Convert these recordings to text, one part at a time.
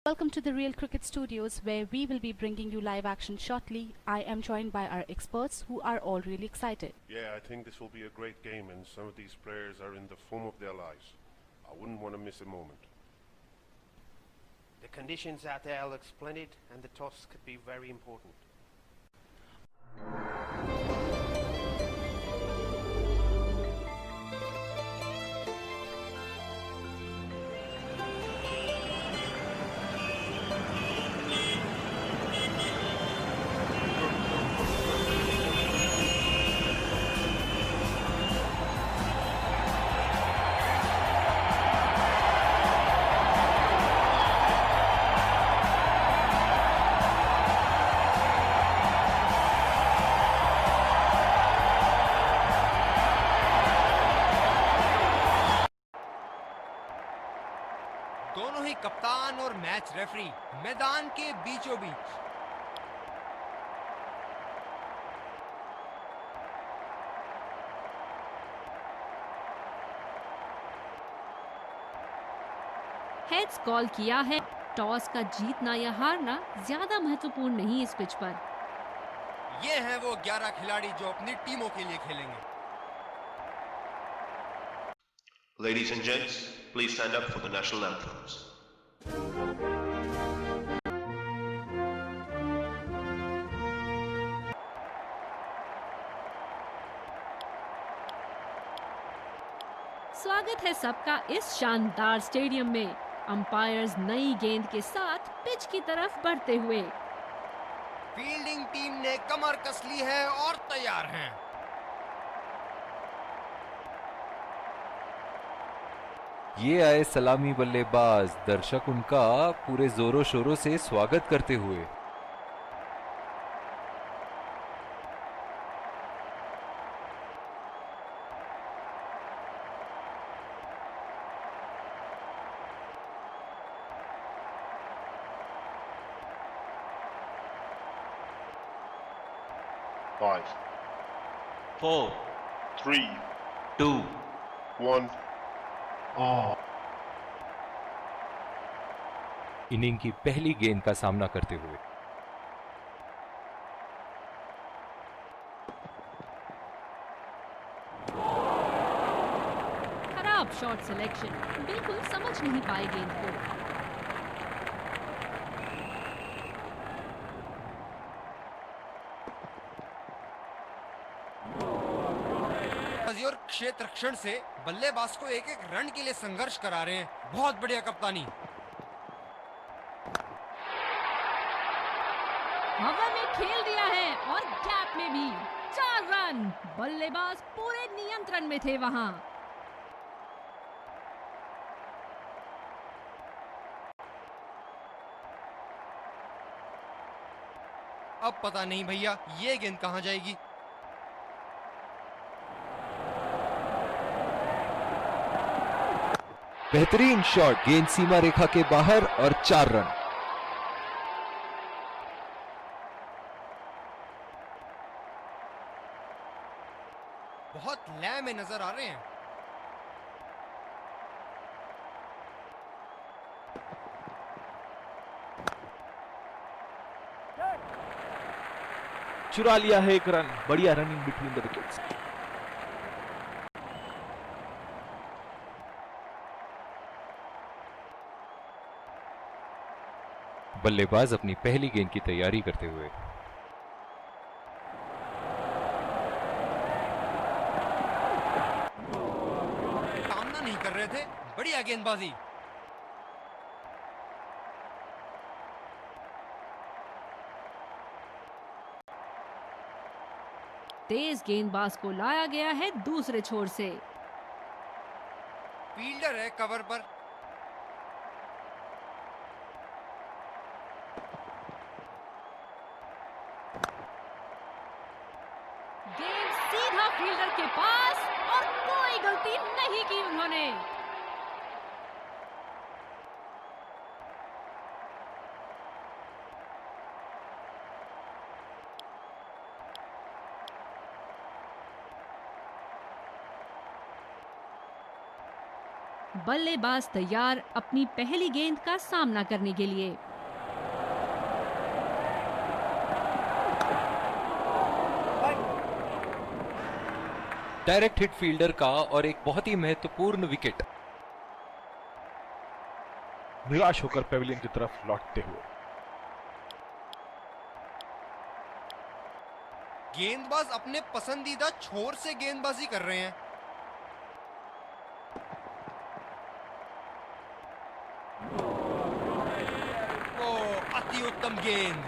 Welcome to the Real Cricket Studios, where we will be bringing you live action shortly. I am joined by our experts who are all really excited. Yeah, I think this will be a great game, and some of these players are in the form of their lives. I wouldn't want to miss a moment. The conditions out there look splendid, and the toss could be very important. दोनों ही कप्तान और match referee मैदान के बीचों बीच। Heads call किया है। Toss का जीतना या हारना ज्यादा महत्वपूर्ण नहीं इस पिच पर। ये हैं वो 11 खिलाड़ी जो अपनी टीमों के लिए खेलेंगे। Ladies and gents, please stand up for the national anthems. स्वागत है सबका इस शानदार स्टेडियम में। अंपायर्स नई गेंद के साथ पिच की तरफ बढ़ते हुए। फील्डिंग टीम ने कमर कस ली है और तैयार हैं। ये आए सलामी बल्लेबाज, दर्शक उनका पूरे जोरों शोरों से स्वागत करते हुए। Five, 4, 3, 2, 1. इनिंग की पहली गेंद का सामना करते हुए। खराब शॉट सिलेक्शन, बिल्कुल समझ नहीं पाए गेंद को। और क्षेत्र रक्षण से बल्लेबाज को एक एक रन के लिए संघर्ष करा रहे हैं। बहुत बढ़िया कप्तानी। हवा में खेल दिया है और गैप में भी 4 रन। बल्लेबाज पूरे नियंत्रण में थे वहां। अब पता नहीं भैया ये गेंद कहां जाएगी। बेहतरीन शॉट, गेंद सीमा रेखा के बाहर और 4 रन। बहुत लय में नजर आ रहे हैं। चुरा लिया है एक रन। बढ़िया रनिंग बिटवीन द विकेट्स। बल्लेबाज अपनी पहली गेंद की तैयारी करते हुए। सामना नहीं कर रहे थे। बढ़िया गेंदबाजी। तेज गेंदबाज को लाया गया है दूसरे छोर से। फील्डर है कवर पर। गेंद सीधा फील्डर के पास और कोई गलती नहीं की उन्होंने। बल्लेबाज तैयार अपनी पहली गेंद का सामना करने के लिए। डायरेक्ट हिट फील्डर का और एक बहुत ही महत्वपूर्ण विकेट। निराश होकर पेविलियन की तरफ लौटते हुए। गेंदबाज अपने पसंदीदा छोर से गेंदबाजी कर रहे हैं। ओ, अति उत्तम गेंद।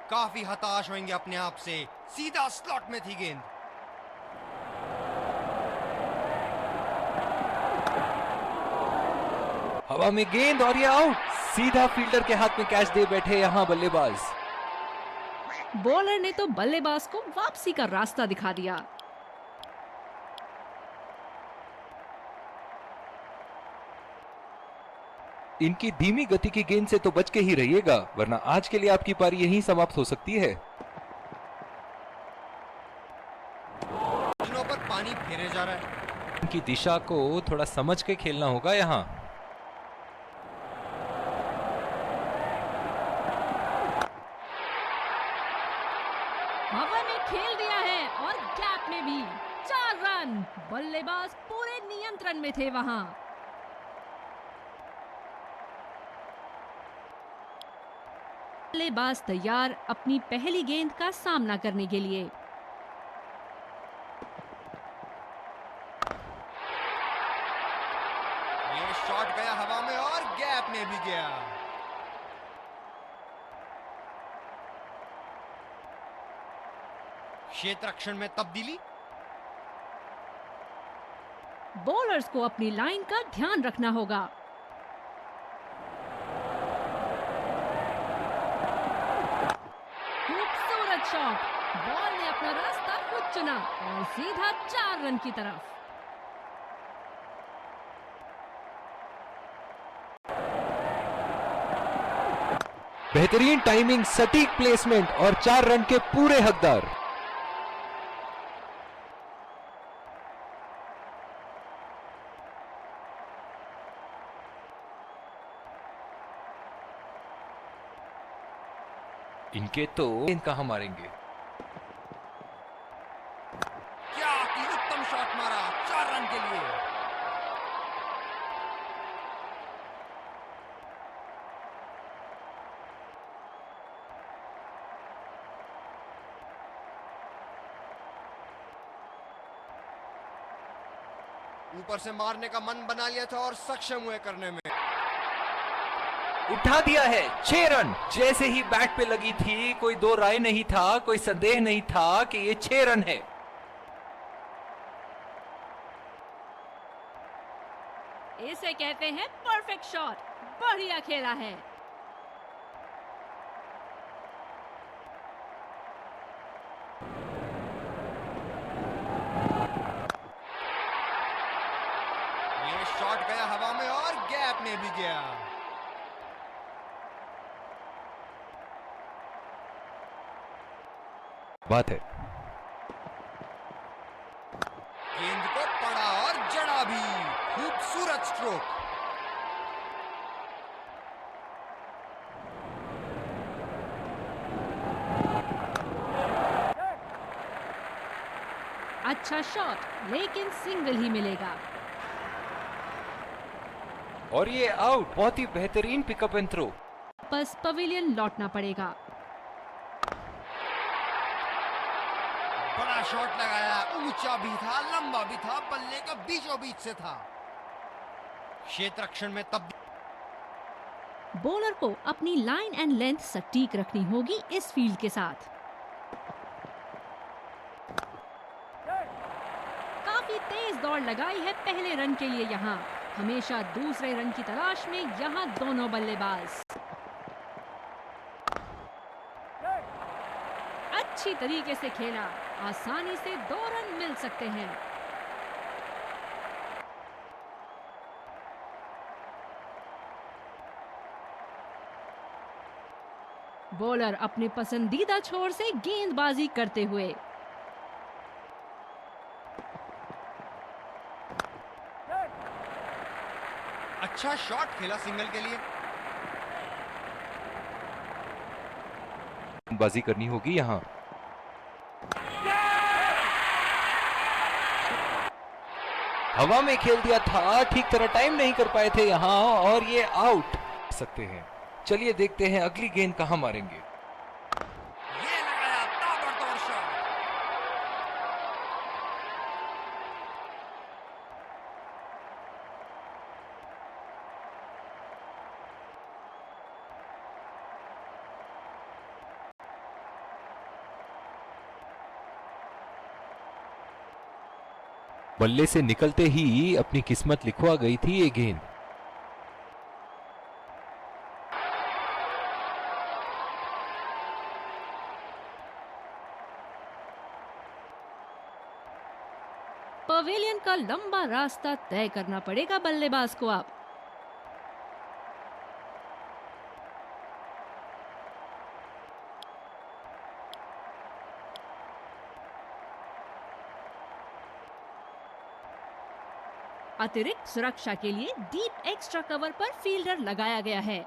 काफी हताश होंगे अपने आप से, सीधा स्लॉट में थी गेंद। हवा में गेंद और ये आउट। सीधा फील्डर के हाथ में कैच दे बैठे यहां बल्लेबाज। बॉलर ने तो बल्लेबाज को वापसी का रास्ता दिखा दिया। इनकी धीमी गति की गेंद से तो बच के ही रहिएगा, वरना आज के लिए आपकी पारी यहीं समाप्त हो सकती है। दिनों पर पानी फेरे जा रहा है। इनकी दिशा को थोड़ा समझ के खेलना होगा यहाँ। हवा में खेल दिया है और गैप में भी 4 रन। बल्लेबाज पूरे नियंत्रण में थे वहां। बल्लेबाज तैयार अपनी पहली गेंद का सामना करने के लिए। ये शॉट गया हवा में और गैप में भी गया। क्षेत्र रक्षण में तब्दीली। बॉलर्स को अपनी लाइन का ध्यान रखना होगा। खूबसूरत शॉट। बॉल ने अपना रास्ता खुद चुना और सीधा 4 रन की तरफ। बेहतरीन टाइमिंग, सटीक प्लेसमेंट और 4 रन के पूरे हकदार। इनके तो गेंद कहां मारेंगे। क्या अति उत्तम शॉट मारा 4 रन के लिए। ऊपर से मारने का मन बना लिया था और सक्षम हुए करने में। उठा दिया है 6 रन। जैसे ही बैट पे लगी थी, कोई दो राय नहीं था, कोई संदेह नहीं था कि ये 6 रन है। इसे कहते हैं परफेक्ट शॉट। बढ़िया खेला है। ये शॉट गया हवा में और गैप में भी गया। बात है। गेंद को पड़ा और जड़ा भी। खूबसूरत स्ट्रोक। अच्छा शॉट, लेकिन सिंगल ही मिलेगा। और ये आउट। बहुत ही बेहतरीन पिकअप एंड थ्रो। बस पवेलियन लौटना पड़ेगा। बड़ा शॉट लगाया, ऊंचा भी था, लंबा भी था, बल्ले का बीचों बीच से था। क्षेत्र रक्षण में तब्दीली। बॉलर को अपनी लाइन एंड लेंथ सटीक रखनी होगी इस फील्ड के साथ। काफी तेज दौड़ लगाई है पहले रन के लिए यहाँ। हमेशा दूसरे रन की तलाश में यहाँ दोनों बल्लेबाज। अच्छी तरीके से खेला। आसानी से 2 रन मिल सकते हैं। बॉलर अपने पसंदीदा छोर से गेंदबाजी करते हुए। अच्छा शॉट खेला सिंगल के लिए। बाजी करनी होगी यहाँ। हवा में खेल दिया था, ठीक तरह टाइम नहीं कर पाए थे यहाँ और ये आउट सकते हैं। चलिए देखते हैं अगली गेंद कहां मारेंगे। ये लगाया ताबड़तोड़ शॉट। बल्ले से निकलते ही अपनी किस्मत लिखवा गई थी ये गेंद। पवेलियन का लंबा रास्ता तय करना पड़ेगा बल्लेबाज को अब। अतिरिक्त सुरक्षा के लिए डीप एक्स्ट्रा कवर पर फील्डर लगाया गया है।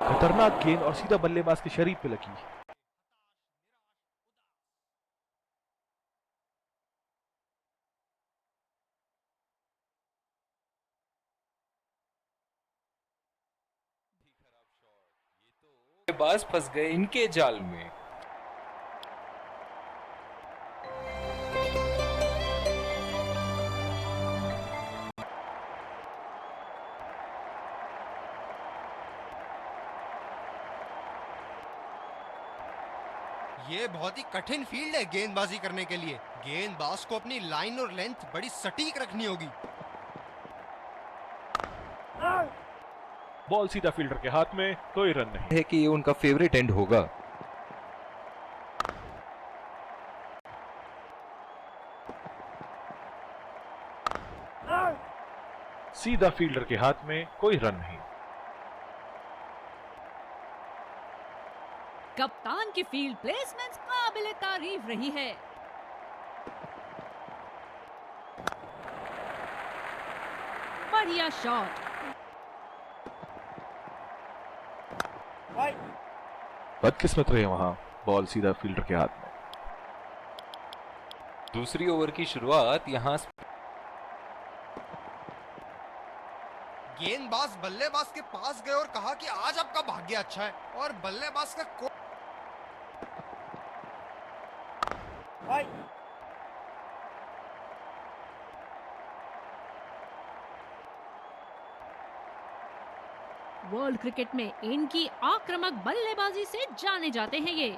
खतरनाक गेंद और सीधा बल्लेबाज के शरीर पे लगी। बल्लेबाज फंस गए इनके जाल में। ये बहुत ही कठिन फील्ड है गेंदबाजी करने के लिए। गेंदबाज को अपनी लाइन और लेंथ बड़ी सटीक रखनी होगी। बॉल सीधा फील्डर के हाथ में, कोई रन नहीं। है कि ये उनका फेवरेट एंड होगा। सीधा फील्डर के हाथ में, कोई रन नहीं। कप्तान की फील्ड प्लेसमेंट काबिले तारीफ रही है। बढ़िया शॉट। बदकिस्मत रहे वहां, बॉल सीधा फील्डर के हाथ में। दूसरी ओवर की शुरुआत यहां गेंदबाज बल्लेबाज के पास गए और कहा कि आज आपका भाग्य अच्छा है, और बल्लेबाज का वर्ल्ड क्रिकेट में इनकी आक्रामक बल्लेबाजी से जाने जाते हैं ये।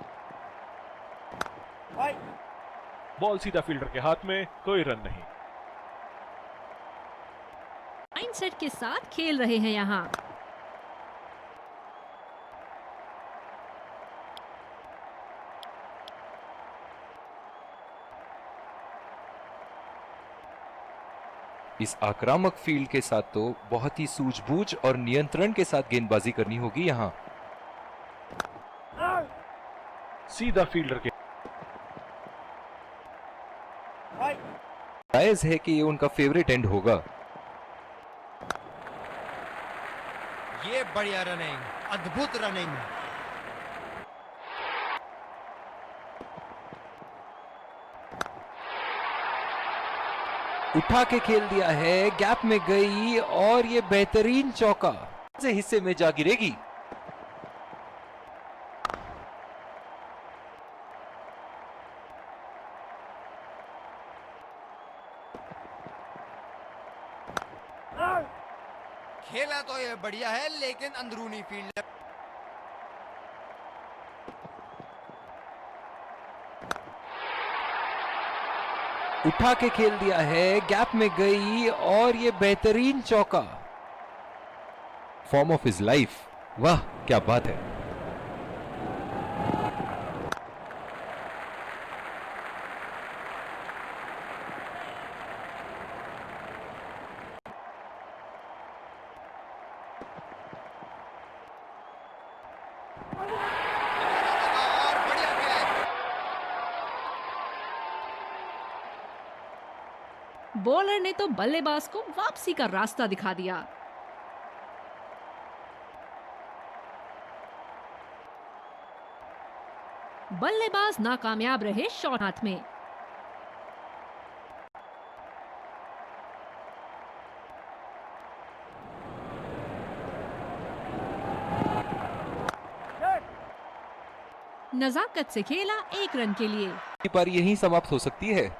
बॉल सीधा फील्डर के हाथ में, कोई रन नहीं। माइंडसेट के साथ खेल रहे हैं यहाँ। इस आक्रामक फील्ड के साथ तो बहुत ही सूझबूझ और नियंत्रण के साथ गेंदबाजी करनी होगी यहाँ। सीधा फील्डर के जायज है कि ये उनका फेवरेट एंड होगा। ये बढ़िया रनिंग, अद्भुत रनिंग। उठा के खेल दिया है, गैप में गई और ये बेहतरीन चौका से हिस्से में जा गिरेगी। खेला तो ये बढ़िया है, लेकिन अंदरूनी फील्ड उठा के खेल दिया है, गैप में गई और ये बेहतरीन चौका। फॉर्म ऑफ हिज लाइफ, वाह क्या बात है। और बढ़िया कैच। बॉलर ने तो बल्लेबाज को वापसी का रास्ता दिखा दिया। बल्लेबाज नाकामयाब रहे शॉट हाथ में। नजाकत से खेला 1 रन के लिए। ये पारी यहीं समाप्त हो सकती है।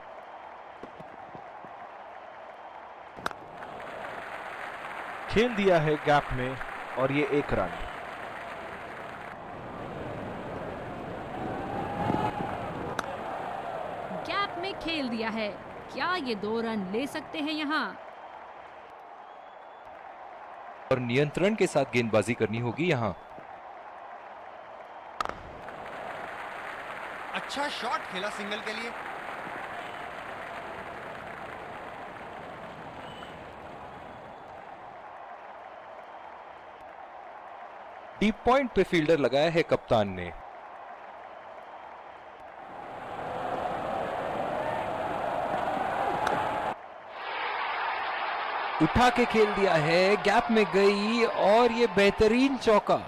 खेल दिया है गैप में और ये 1 रन। गैप में खेल दिया है। क्या ये 2 रन ले सकते हैं यहाँ? और नियंत्रण के साथ गेंदबाजी करनी होगी यहाँ। अच्छा शॉट खेला सिंगल के लिए। डीप पॉइंट पे फील्डर लगाया है कप्तान ने। उठा के खेल दिया है, गैप में गई और ये बेहतरीन चौका।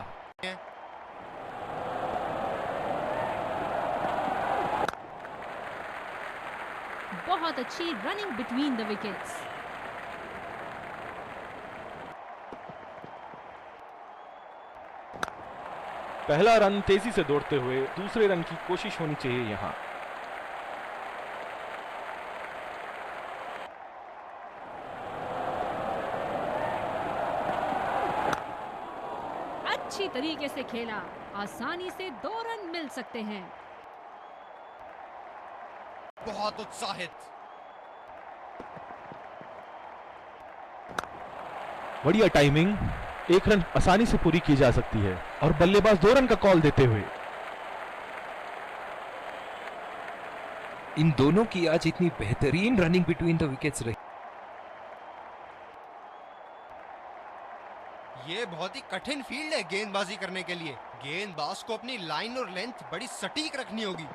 बहुत अच्छी रनिंग बिटवीन द विकेट्स। पहला रन तेजी से दौड़ते हुए दूसरे रन की कोशिश होनी चाहिए यहाँ। अच्छी तरीके से खेला, आसानी से 2 रन मिल सकते हैं। बहुत उत्साहित। बढ़िया टाइमिंग, 1 रन आसानी से पूरी की जा सकती है और बल्लेबाज 2 रन का कॉल देते हुए। इन दोनों की आज इतनी बेहतरीन रनिंग बिटवीन द विकेट्स रही। ये बहुत ही कठिन फील्ड है गेंदबाजी करने के लिए। गेंदबाज को अपनी लाइन और लेंथ बड़ी सटीक रखनी होगी।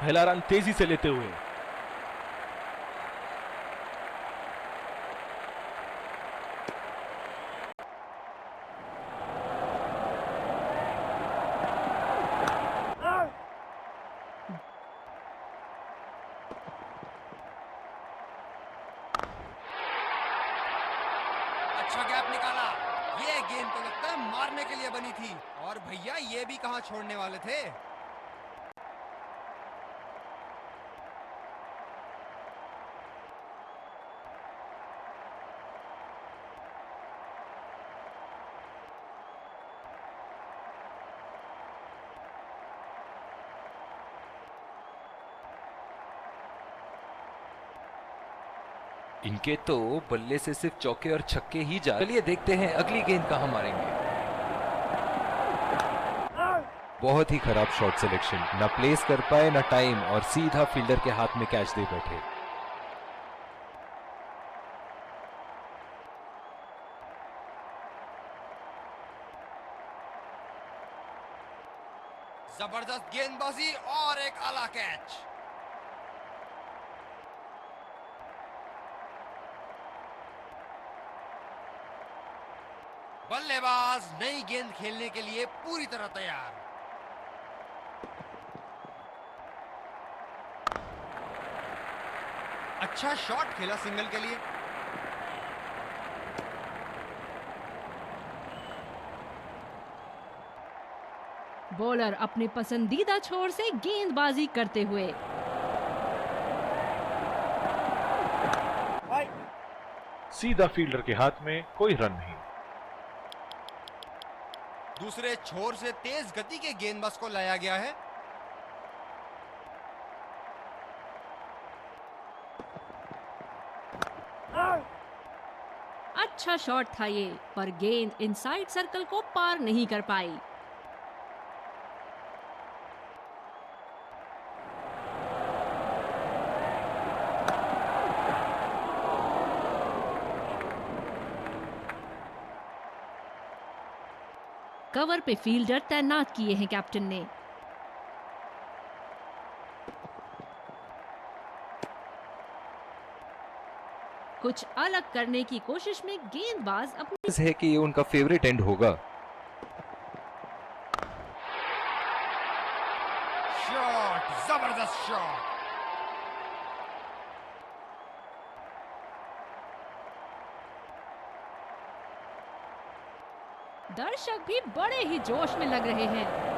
पहला रन तेजी से लेते हुए। अच्छा गैप निकाला। ये गेंद तो लगता है मारने के लिए बनी थी और भैया ये भी कहां छोड़ने वाले थे। इनके तो बल्ले से सिर्फ चौके और छक्के ही जा। चलिए देखते हैं अगली गेंद कहां मारेंगे। बहुत ही खराब शॉट सिलेक्शन, ना प्लेस कर पाए ना टाइम, और सीधा फील्डर के हाथ में कैच दे बैठे। जबरदस्त गेंदबाजी और एक आला कैच। बल्लेबाज नई गेंद खेलने के लिए पूरी तरह तैयार। अच्छा शॉट खेला सिंगल के लिए। बॉलर अपने पसंदीदा छोर से गेंदबाजी करते हुए। सीधा फील्डर के हाथ में, कोई रन नहीं। दूसरे छोर से तेज गति के गेंदबाज को लाया गया है। अच्छा शॉट था ये, पर गेंद इनसाइड सर्कल को पार नहीं कर पाई। कवर पे फील्डर तैनात किए हैं कैप्टन ने। कुछ अलग करने की कोशिश में गेंदबाज अपनी है कि ये उनका फेवरेट एंड होगा। शॉट, जबरदस्त शॉट। दर्शक भी बड़े ही जोश में लग रहे हैं।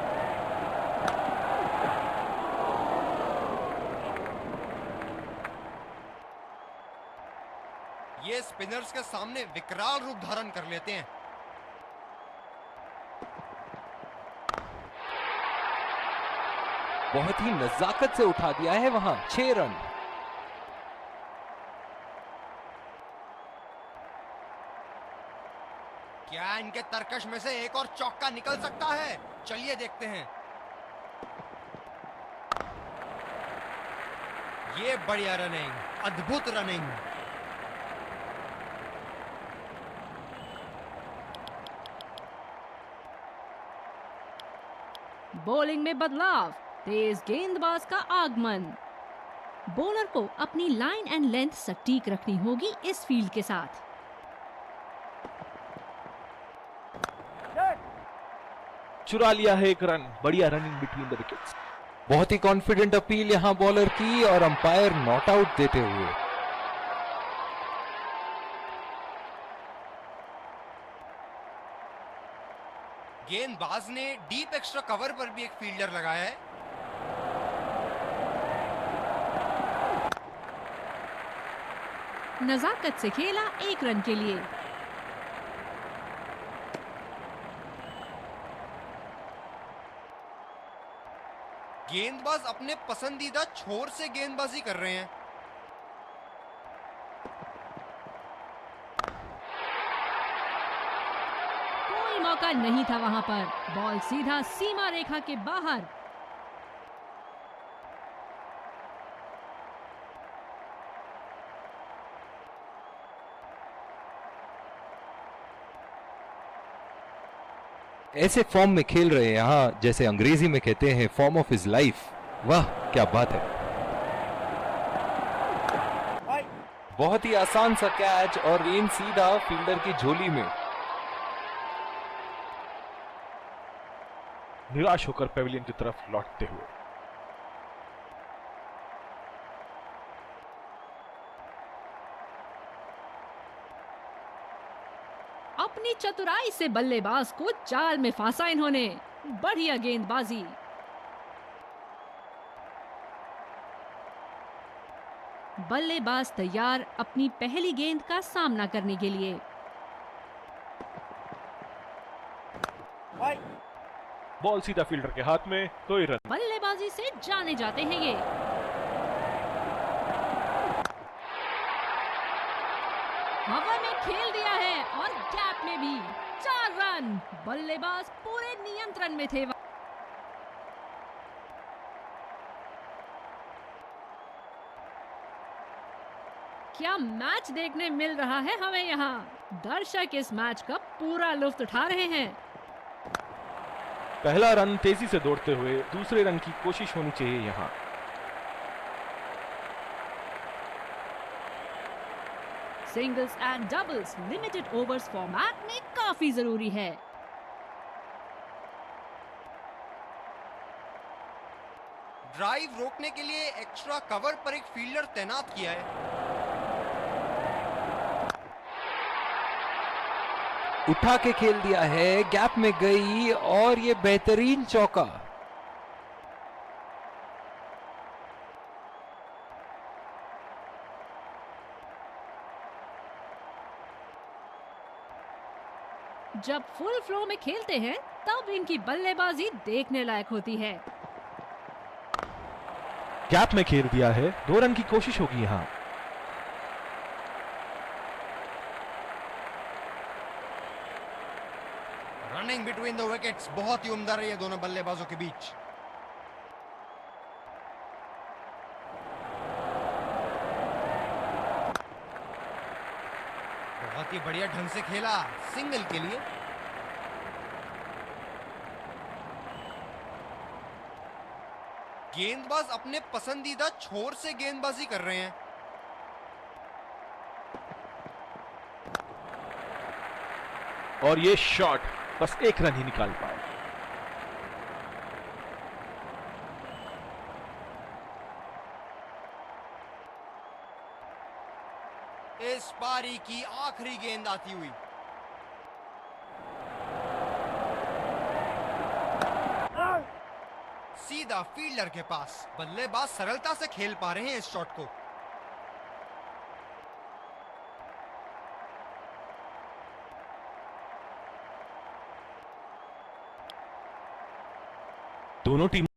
ये स्पिनर्स के सामने विकराल रूप धारण कर लेते हैं। बहुत ही नजाकत से उठा दिया है वहां। 6 रन। क्या इनके तरकश में से एक और चौका निकल सकता है? चलिए देखते हैं। ये बढ़िया रनिंग, अद्भुत रनिंग। बॉलिंग में बदलाव, तेज गेंदबाज का आगमन। बॉलर को अपनी लाइन एंड लेंथ सटीक रखनी होगी इस फील्ड के साथ। चुरा लिया है एक रन। बढ़िया रनिंग बिटवीन द विकेट्स। बहुत ही कॉन्फिडेंट अपील यहां बॉलर की और अंपायर नॉट आउट देते हुए। गेंदबाज ने डीप एक्स्ट्रा कवर पर भी एक फील्डर लगाया है। नजाकत से खेला 1 रन के लिए। गेंदबाज अपने पसंदीदा छोर से गेंदबाजी कर रहे हैं। कोई मौका नहीं था वहां पर। बॉल सीधा सीमा रेखा के बाहर। ऐसे फॉर्म में खेल रहे हैं यहाँ, जैसे अंग्रेजी में कहते हैं फॉर्म ऑफ हिज लाइफ। वाह क्या बात है। बहुत ही आसान सा कैच और रेन सीधा फील्डर की झोली में। निराश होकर पेविलियन की तरफ लौटते हुए। अपनी चतुराई से बल्लेबाज को जाल में फांसा इन्होंने। बढ़िया गेंदबाजी। बल्लेबाज तैयार अपनी पहली गेंद का सामना करने के लिए। बॉल सीधा फील्डर के हाथ में, कोई रन। बल्लेबाजी से जाने जाते हैं ये। हवा में खेल दिया है और गैप में भी। 4 रन। बल्लेबाज पूरे नियंत्रण में थे। क्या मैच देखने मिल रहा है हमें यहाँ। दर्शक इस मैच का पूरा लुत्फ उठा रहे हैं। पहला रन तेजी से दौड़ते हुए दूसरे रन की कोशिश होनी चाहिए यहाँ। Singles and doubles limited overs format में काफी जरूरी है। ड्राइव रोकने के लिए एक्स्ट्रा कवर पर एक फील्डर तैनात किया है। उठा के खेल दिया है, गैप में गई और ये बेहतरीन चौका। जब फुल फ्लो में खेलते हैं तब इनकी बल्लेबाजी देखने लायक होती है। गैप में घेर दिया है। 2 रन की कोशिश होगी यहाँ। रनिंग बिटवीन द विकेट्स बहुत ही उम्दा रही है दोनों बल्लेबाजों के बीच। बहुत ही बढ़िया ढंग से खेला सिंगल के लिए। गेंदबाज अपने पसंदीदा छोर से गेंदबाजी कर रहे हैं। और ये शॉट बस 1 रन ही निकाल पाए। इस पारी की आखिरी गेंद आती हुई। सीधा फील्डर के पास। बल्लेबाज सरलता से खेल पा रहे हैं इस शॉट को। दोनों टीम